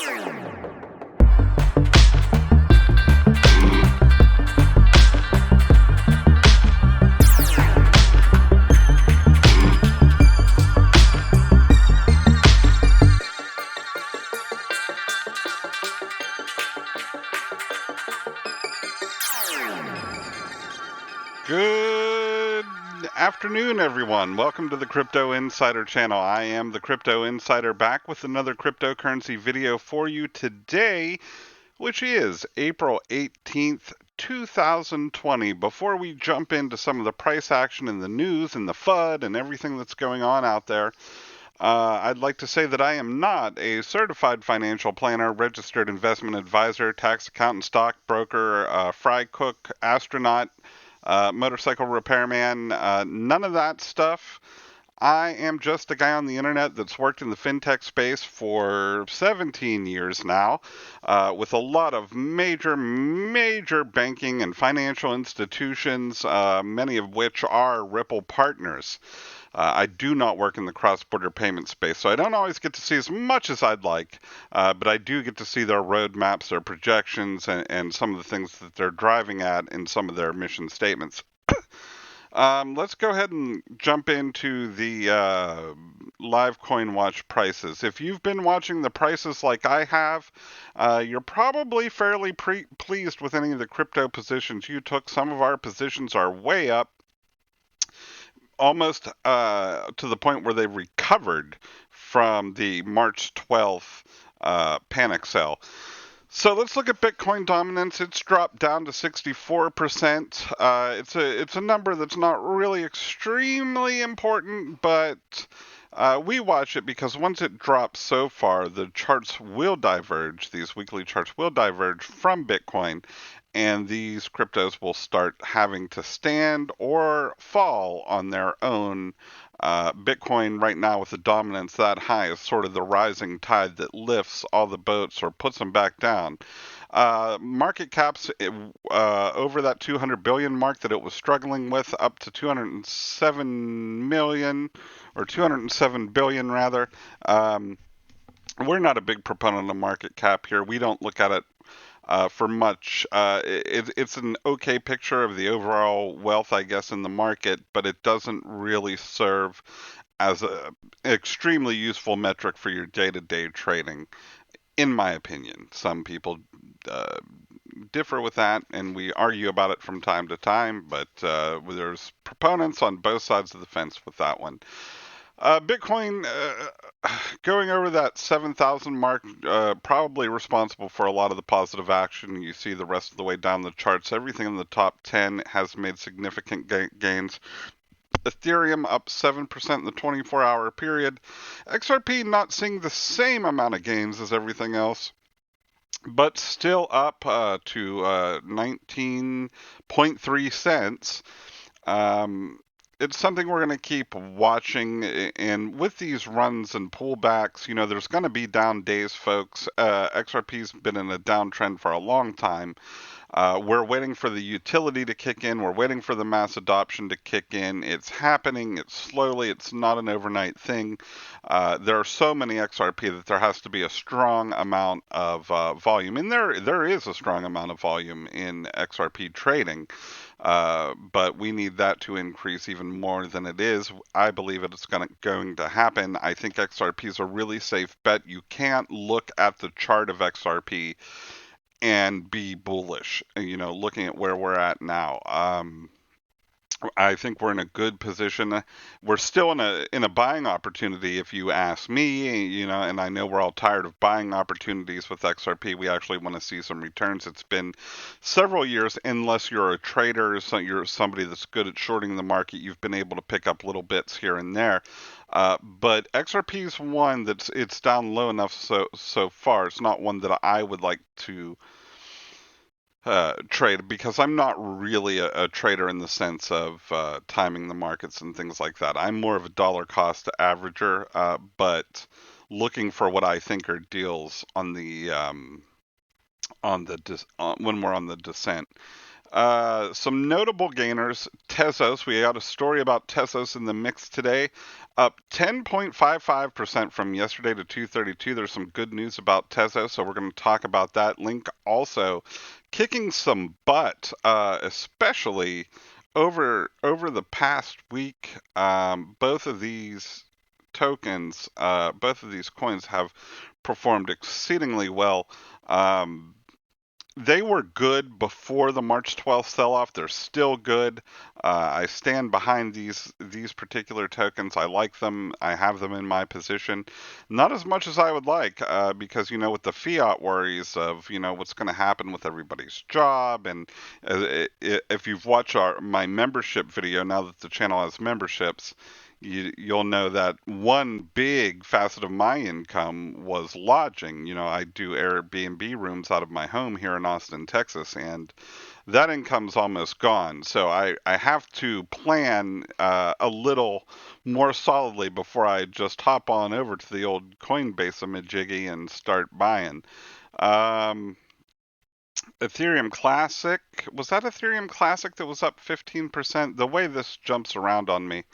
Good afternoon, everyone. Welcome to the Crypto Insider channel. I am the Crypto Insider, back with another cryptocurrency video for you today, which is April 18th, 2020. Before we jump into some of the price action in the news and the FUD and everything that's going on out there, I'd like to say that I am not a certified financial planner, registered investment advisor, tax accountant, stockbroker, fry cook, astronaut, motorcycle repairman, none of that stuff. I am just a guy on the internet that's worked in the fintech space for 17 years now, with a lot of major banking and financial institutions, many of which are Ripple partners. I do not work in the cross-border payment space, so I don't always get to see as much as I'd like, but I do get to see their roadmaps, their projections, and some of the things that they're driving at in some of their mission statements. Let's go ahead and jump into the live coin watch prices. If you've been watching the prices like I have, you're probably fairly pleased with any of the crypto positions you took. Some of our positions are way up, almost to the point where they've recovered from the March 12th panic sell. So let's look at Bitcoin dominance. It's dropped down to 64%. It's a number that's not really extremely important, but we watch it because once it drops so far, the charts will diverge. These weekly charts will diverge from Bitcoin, and these cryptos will start having to stand or fall on their own. Bitcoin right now with the dominance that high is sort of the rising tide that lifts all the boats or puts them back down. Market caps over that 200 billion mark that it was struggling with, up to 207 million or 207 billion rather. We're not a big proponent of market cap here. We don't look at it for much. It's an okay picture of the overall wealth, I guess, in the market, but it doesn't really serve as an extremely useful metric for your day-to-day trading, in my opinion. Some people differ with that, and we argue about it from time to time, but there's proponents on both sides of the fence with that one. Bitcoin going over that 7,000 mark, probably responsible for a lot of the positive action. You see the rest of the way down the charts. Everything in the top 10 has made significant gains. Ethereum up 7% in the 24-hour period. XRP not seeing the same amount of gains as everything else, but still up to 19.3 cents. It's something we're going to keep watching, and with these runs and pullbacks, you know, there's going to be down days, folks. XRP's been in a downtrend for a long time. We're waiting for the utility to kick in. We're waiting for the mass adoption to kick in. It's happening. It's slowly. It's not an overnight thing. There are so many XRP that there has to be a strong amount of volume. And there is a strong amount of volume in XRP trading. But we need that to increase even more than it is. I believe it's going to happen. I think XRP is a really safe bet. You can't look at the chart of XRP and be bullish, you know, looking at where we're at now. I think we're in a good position. We're still in a buying opportunity, if you ask me, you know, and I know we're all tired of buying opportunities with XRP. We actually want to see some returns. It's been several years, unless you're a trader, so you're somebody that's good at shorting the market, you've been able to pick up little bits here and there. But XRP is one it's down low enough so far. It's not one that I would like to trade, because I'm not really a trader in the sense of timing the markets and things like that. I'm more of a dollar cost averager, but looking for what I think are deals on the when we're on the descent. Some notable gainers. Tezos. We got a story about Tezos in the mix today, up 10.55% from yesterday to 232. There's some good news about Tezos, so we're going to talk about that. Link also kicking some butt, especially over the past week. Both of these tokens, both of these coins have performed exceedingly well. Um, they were good before the March 12th sell-off. They're still good. I stand behind these particular tokens. I like them. I have them in my position. Not as much as I would like, because with the fiat worries of what's going to happen with everybody's job, and if you've watched my membership video, now that the channel has memberships, you'll know that one big facet of my income was lodging. I do Airbnb rooms out of my home here in Austin, Texas, and that income's almost gone. So I have to plan a little more solidly before I just hop on over to the old Coinbase Majiggy and start buying. Um, Ethereum Classic, was that Ethereum Classic that was up 15%? The way this jumps around on me.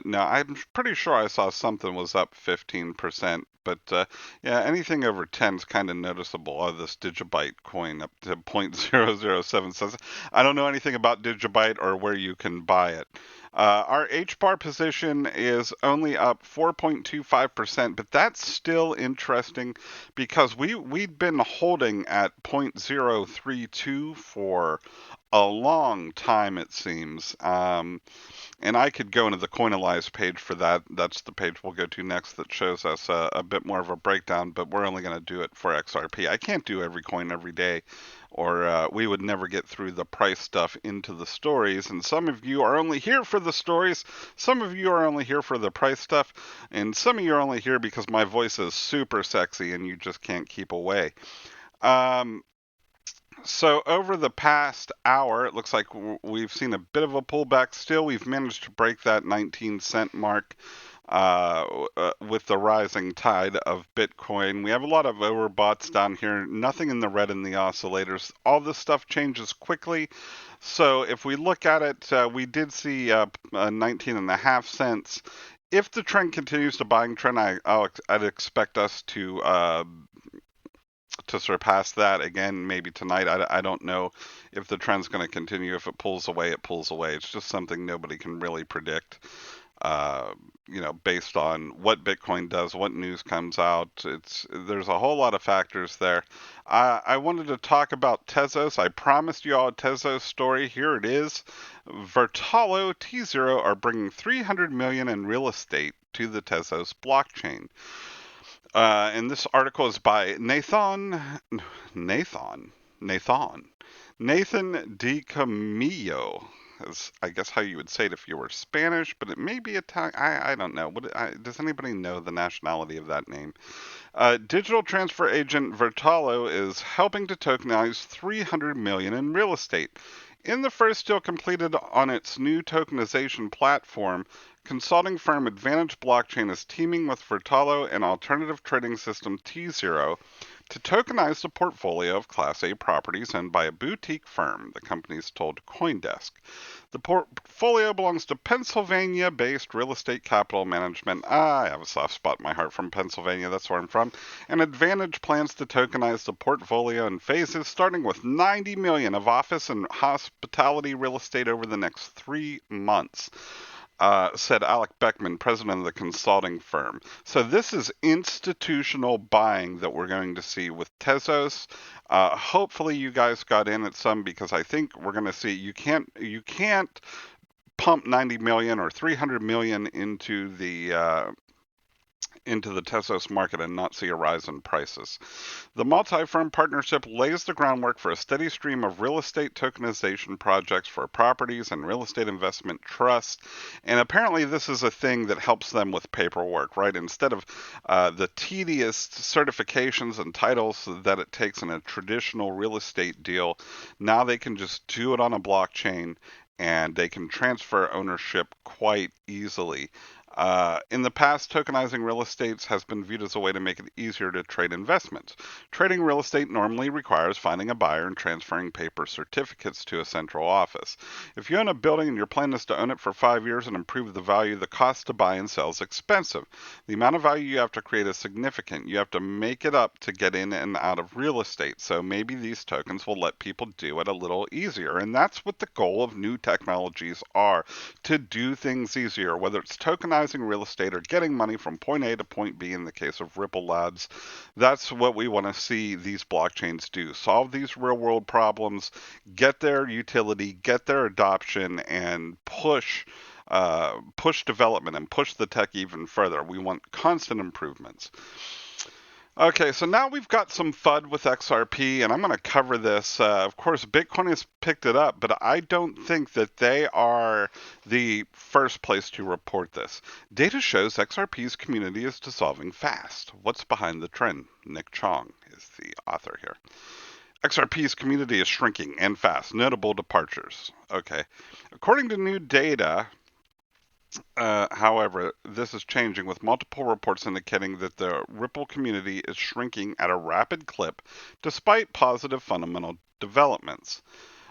No, I'm pretty sure I saw something was up 15%, but yeah, anything over 10 is kind of noticeable. Oh, this Digibyte coin up to 0.007 cents. I don't know anything about Digibyte or where you can buy it. Our HBAR position is only up 4.25%, but that's still interesting because we'd been holding at 0.032 for a long time, it seems. And I could go into the Coinalyze page for that. That's the page we'll go to next that shows us a bit more of a breakdown, but we're only going to do it for XRP. I can't do every coin every day, or we would never get through the price stuff into the stories. And some of you are only here for the stories, some of you are only here for the price stuff, and some of you are only here because my voice is super sexy and you just can't keep away. So over the past hour, it looks like we've seen a bit of a pullback. Still, we've managed to break that 19-cent mark with the rising tide of Bitcoin. We have a lot of overboughts down here. Nothing in the red in the oscillators. All this stuff changes quickly. So if we look at it, we did see 19.5 cents. If the trend continues to buying trend, I'd expect us to surpass that again maybe tonight. I don't know if the trend's going to continue. If it pulls away, it pulls away. It's just something nobody can really predict, based on what Bitcoin does, what news comes out. There's a whole lot of factors there. I wanted to talk about Tezos. I promised you all a Tezos story. Here it is. Vertalo T0 are bringing 300 million in real estate to the Tezos blockchain. And this article is by Nathan DiCamillo, is I guess how you would say it if you were Spanish, but it may be Italian. I don't know. Does anybody know the nationality of that name? Digital transfer agent Vertalo is helping to tokenize 300 million in real estate. In the first deal completed on its new tokenization platform, consulting firm Advantage Blockchain is teaming with Vertalo and alternative trading system T0 to tokenize the portfolio of Class A properties owned by a boutique firm, the company's told CoinDesk. The portfolio belongs to Pennsylvania-based real estate capital management. I have a soft spot in my heart from Pennsylvania, that's where I'm from. And Advantage plans to tokenize the portfolio in phases, starting with 90 million of office and hospitality real estate over the next 3 months. Said Alec Beckman, president of the consulting firm. So this is institutional buying that we're going to see with Tezos. Hopefully you guys got in at some, because I think we're going to see you can't pump 90 million or 300 million into the Tezos market and not see a rise in prices. The multi-firm partnership lays the groundwork for a steady stream of real estate tokenization projects for properties and real estate investment trusts. And apparently this is a thing that helps them with paperwork, right? Instead of the tedious certifications and titles that it takes in a traditional real estate deal, now they can just do it on a blockchain and they can transfer ownership quite easily. In the past, tokenizing real estate has been viewed as a way to make it easier to trade investments. Trading real estate normally requires finding a buyer and transferring paper certificates to a central office. If you own a building and your plan is to own it for 5 years and improve the value, the cost to buy and sell is expensive. The amount of value you have to create is significant. You have to make it up to get in and out of real estate. So maybe these tokens will let people do it a little easier. And that's what the goal of new technologies are, to do things easier, whether it's tokenizing real estate or getting money from point A to point B in the case of Ripple Labs. That's what we want to see these blockchains do. Solve these real world problems, get their utility, get their adoption, and push development and push the tech even further. We want constant improvements. Okay, so now we've got some FUD with XRP, and I'm going to cover this. Of course, Bitcoin has picked it up, but I don't think that they are the first place to report this. Data shows XRP's community is dissolving fast. What's behind the trend? Nick Chong is the author here. XRP's community is shrinking and fast. Notable departures. Okay. According to new data, however, this is changing with multiple reports indicating that the Ripple community is shrinking at a rapid clip despite positive fundamental developments.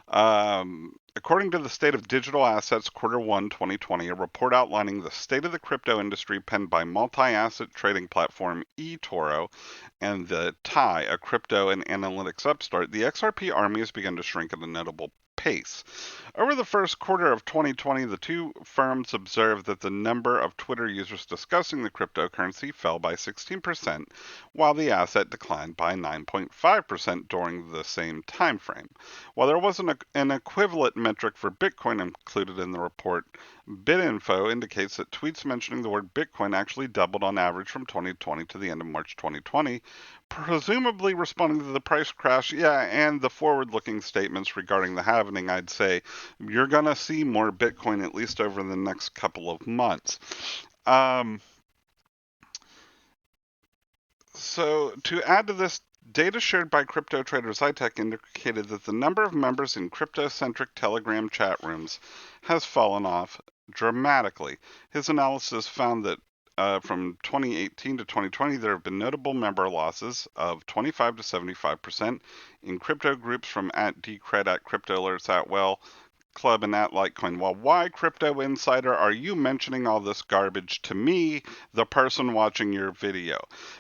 According to the State of Digital Assets Q1 2020, a report outlining the state of the crypto industry penned by multi-asset trading platform eToro and the TIE, a crypto and analytics upstart, the XRP army has begun to shrink at a notable pace. Over the first quarter of 2020, the two firms observed that the number of Twitter users discussing the cryptocurrency fell by 16%, while the asset declined by 9.5% during the same time frame. While there wasn't an equivalent metric for Bitcoin included in the report, BitInfo indicates that tweets mentioning the word Bitcoin actually doubled on average from 2020 to the end of March 2020, presumably responding to the price crash. Yeah, and the forward-looking statements regarding the halving. I'd say you're going to see more Bitcoin at least over the next couple of months. So to add to this, data shared by crypto trader Zytec indicated that the number of members in crypto-centric Telegram chat rooms has fallen off dramatically. His analysis found that from 2018 to 2020, there have been notable member losses of 25 to 75% in crypto groups from @Decred, @CryptoAlerts, @Well Club, and @Litecoin. Well, why, Crypto Insider, are you mentioning all this garbage to me, the person watching your video?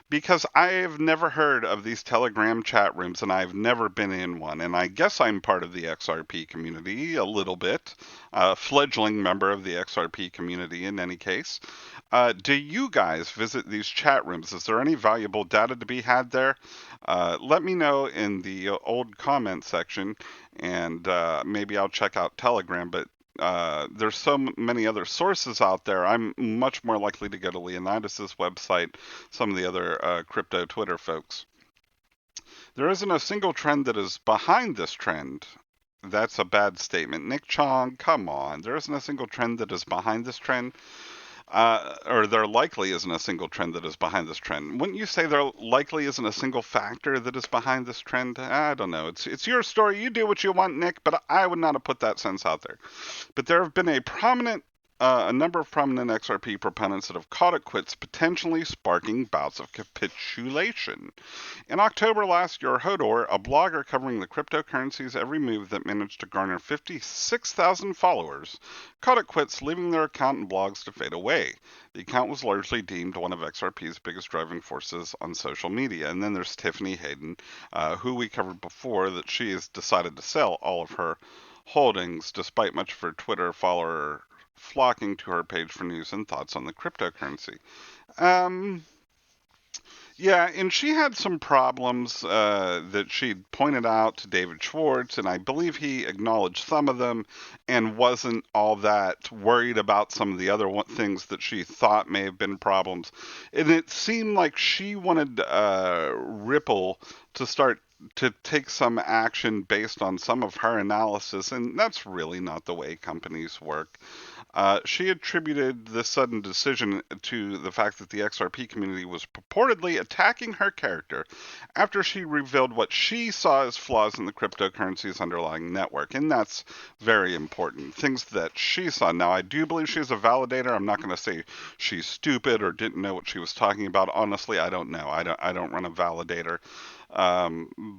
Because I've never heard of these Telegram chat rooms, and I've never been in one. And I guess I'm part of the XRP community a little bit, a fledgling member of the XRP community in any case. Do you guys visit these chat rooms? Is there any valuable data to be had there? Let me know in the old comment section, and maybe I'll check out Telegram. But there's so many other sources out there. I'm much more likely to go to Leonidas's website, some of the other crypto Twitter folks. There isn't a single trend that is behind this trend. That's a bad statement. Nick Chong, come on. There isn't a single trend that is behind this trend. Or there likely isn't a single trend that is behind this trend. Wouldn't you say there likely isn't a single factor that is behind this trend? I don't know. It's your story. You do what you want, Nick, but I would not have put that sense out there. But there have been a number of prominent XRP proponents that have called it quits, potentially sparking bouts of capitulation. In October last year, Hodor, a blogger covering the cryptocurrency's every move that managed to garner 56,000 followers, called it quits, leaving their account and blogs to fade away. The account was largely deemed one of XRP's biggest driving forces on social media. And then there's Tiffany Hayden, who we covered before, that she has decided to sell all of her holdings, despite much of her Twitter follower flocking to her page for news and thoughts on the cryptocurrency. Yeah, and she had some problems that she'd pointed out to David Schwartz, and I believe he acknowledged some of them and wasn't all that worried about some of the other things that she thought may have been problems. And it seemed like she wanted Ripple to start to take some action based on some of her analysis, and that's really not the way companies work. She attributed this sudden decision to the fact that the XRP community was purportedly attacking her character after she revealed what she saw as flaws in the cryptocurrency's underlying network. And that's very important. Things that she saw. Now, I do believe she's a validator. I'm not going to say she's stupid or didn't know what she was talking about. Honestly, I don't know. I don't run a validator.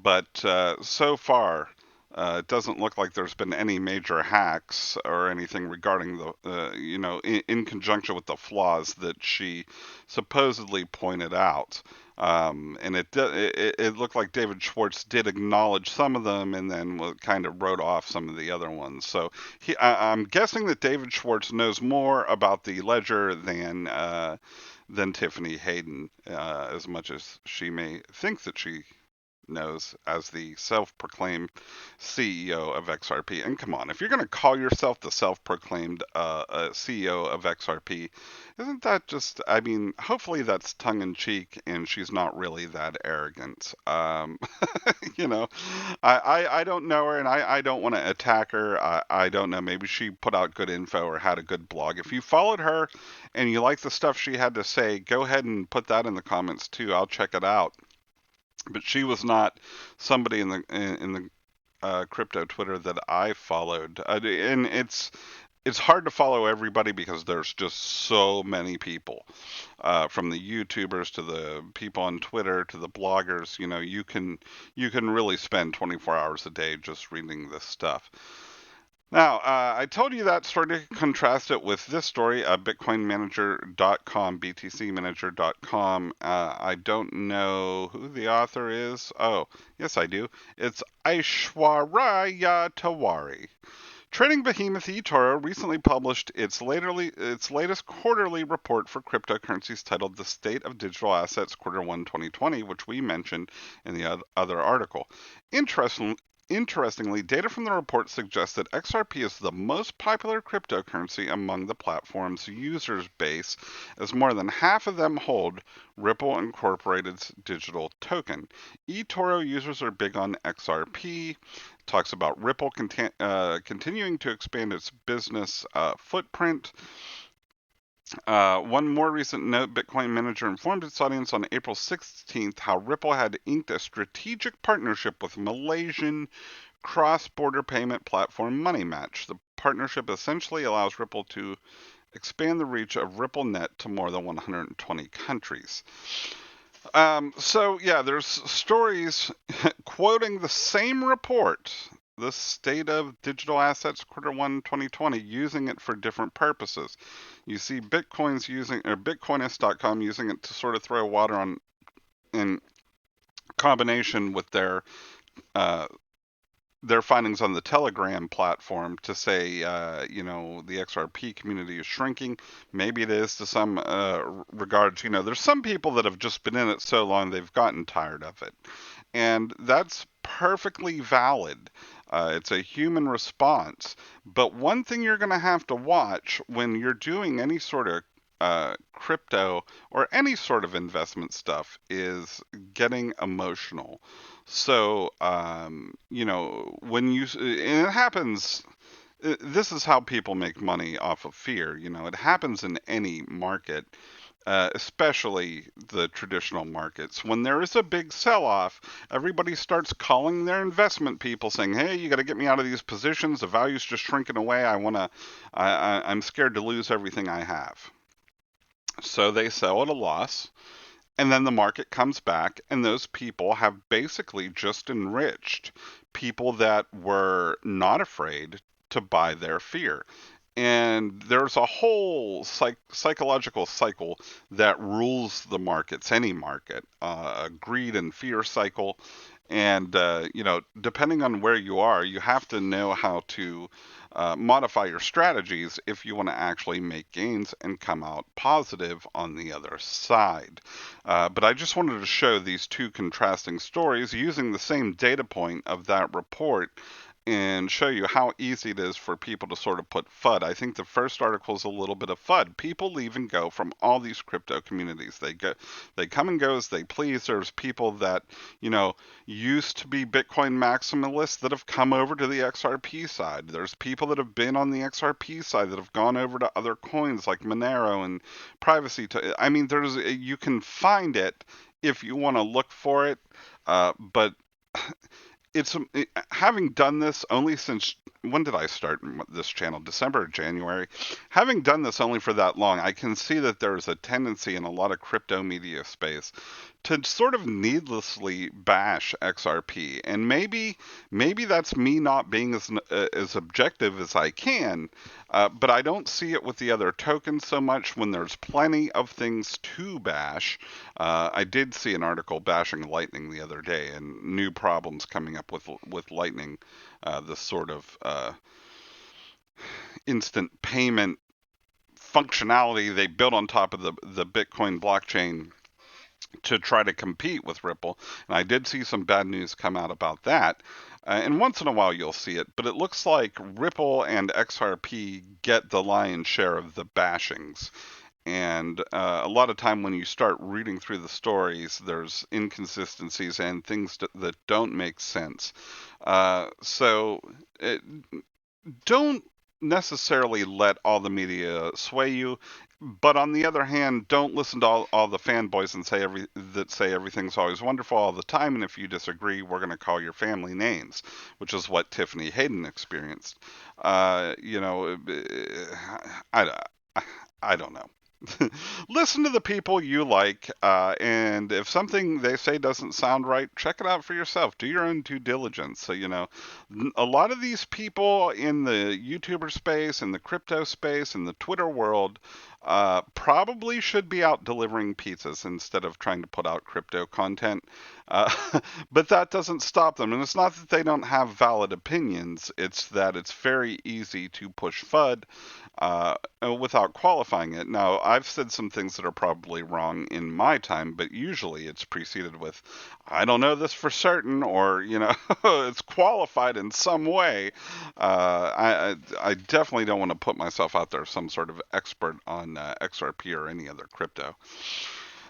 But so far, it doesn't look like there's been any major hacks or anything regarding the, in conjunction with the flaws that she supposedly pointed out. And it looked like David Schwartz did acknowledge some of them and then kind of wrote off some of the other ones. So I'm guessing that David Schwartz knows more about the ledger than Tiffany Hayden, as much as she may think that she knows as the self-proclaimed CEO of XRP. And come on, if you're going to call yourself the self-proclaimed CEO of XRP, isn't that just, I mean, hopefully that's tongue-in-cheek and she's not really that arrogant. You know, I don't know her and I don't want to attack her. I don't know. Maybe she put out good info or had a good blog. If you followed her and you like the stuff she had to say, go ahead and put that in the comments too. I'll check it out. But she was not somebody in the crypto Twitter that I followed, and it's hard to follow everybody because there's just so many people, from the YouTubers to the people on Twitter to the bloggers. You know, you can really spend 24 hours a day just reading this stuff. Now, I told you that story to contrast it with this story, bitcoinmanager.com, btcmanager.com. I don't know who the author is. Oh, yes, I do. It's Aishwarya Tewari. Trading behemoth eToro recently published its latest quarterly report for cryptocurrencies titled The State of Digital Assets Q1 2020, which we mentioned in the other article. Interestingly, data from the report suggests that XRP is the most popular cryptocurrency among the platform's users base, as more than half of them hold Ripple Incorporated's digital token. eToro users are big on XRP. Talks about Ripple continuing to expand its business footprint. One more recent note, Bitcoin Manager informed its audience on April 16th how Ripple had inked a strategic partnership with Malaysian cross-border payment platform Money Match. The partnership essentially allows Ripple to expand the reach of RippleNet to more than 120 countries. So yeah, there's stories quoting the same report, the state of digital assets Q1 2020, using it for different purposes. You see Bitcoin's using, or Bitcoinist.com using it to sort of throw water on in combination with uh, their findings on the Telegram platform to say, the XRP community is shrinking. Maybe it is to some regards. You know, there's some people that have just been in it so long they've gotten tired of it. And that's perfectly valid. It's a human response. But one thing you're going to have to watch when you're doing any sort of crypto or any sort of investment stuff is getting emotional. So, when and it happens, this is how people make money off of fear. You know, it happens in any market, especially the traditional markets. When there is a big sell-off, everybody starts calling their investment people saying, "Hey, you got to get me out of these positions. The value's just shrinking away. I'm scared to lose everything I have." So they sell at a loss, and then the market comes back, and those people have basically just enriched people that were not afraid to buy their fear. And there's a whole psychological cycle that rules the markets, any market, a greed and fear cycle. And, depending on where you are, you have to know how to modify your strategies if you want to actually make gains and come out positive on the other side. But I just wanted to show these two contrasting stories using the same data point of that report and show you how easy it is for people to sort of put FUD. I think the first article is a little bit of FUD. People leave and go from all these crypto communities. They come and go as they please. There's people that, used to be Bitcoin maximalists that have come over to the XRP side. There's people that have been on the XRP side that have gone over to other coins like Monero and Privacy. I mean, you can find it if you want to look for it, but it's having done this only since, when did I start this channel? December or January? Having done this only for that long, I can see that there's a tendency in a lot of crypto media space to sort of needlessly bash XRP, and maybe that's me not being as objective as I can, but I don't see it with the other tokens so much when there's plenty of things to bash. I did see an article bashing Lightning the other day, and new problems coming up with Lightning, this sort of instant payment functionality they built on top of the Bitcoin blockchain to try to compete with Ripple. And I did see some bad news come out about that. And once in a while you'll see it, but it looks like Ripple and XRP get the lion's share of the bashings. And a lot of time when you start reading through the stories, there's inconsistencies and things that don't make sense. Don't necessarily let all the media sway you, but on the other hand, don't listen to all the fanboys and say everything's always wonderful all the time, and if you disagree, we're going to call your family names, which is what Tiffany Hayden experienced. I don't know. Listen to the people you like, and if something they say doesn't sound right, check it out for yourself. Do your own due diligence. So, a lot of these people in the YouTuber space, in the crypto space, in the Twitter world, probably should be out delivering pizzas instead of trying to put out crypto content. But that doesn't stop them. And it's not that they don't have valid opinions, it's that it's very easy to push FUD without qualifying it. Now, I've said some things that are probably wrong in my time, but usually it's preceded with, I don't know this for certain, or, it's qualified in some way. I definitely don't want to put myself out there as some sort of expert on XRP or any other crypto.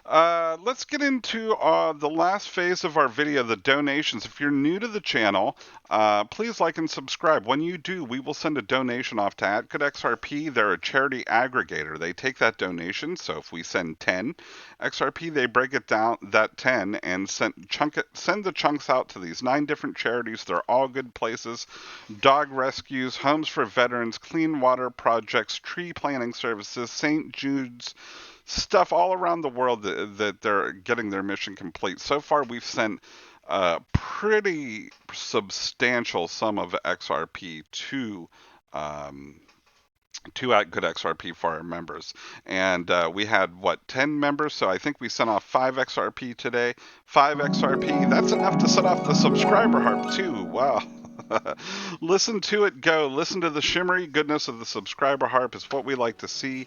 Let's get into the last phase of our video, the donations. If you're new to the channel, please like and subscribe. When you do, we will send a donation off to @GoodXRP. They're a charity aggregator. They take that donation, so if we send 10 XRP, they break it down, that 10, and send the chunks out to these 9 different charities. They're all good places: dog rescues, homes for veterans, clean water projects, tree planting services, St. Jude's, stuff all around the world that they're getting their mission complete. So far, we've sent a pretty substantial sum of XRP to @GoodXRP for our members. And we had, 10 members? So I think we sent off 5 XRP today. 5 XRP, that's enough to set off the subscriber harp too. Wow. Listen to it go. Listen to the shimmery goodness of the subscriber harp is what we like to see.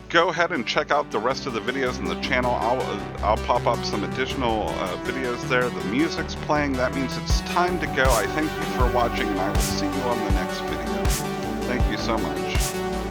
Go ahead and check out the rest of the videos in the channel. I'll pop up some additional videos there. The music's playing. That means it's time to go. I thank you for watching, and I will see you on the next video. Thank you so much.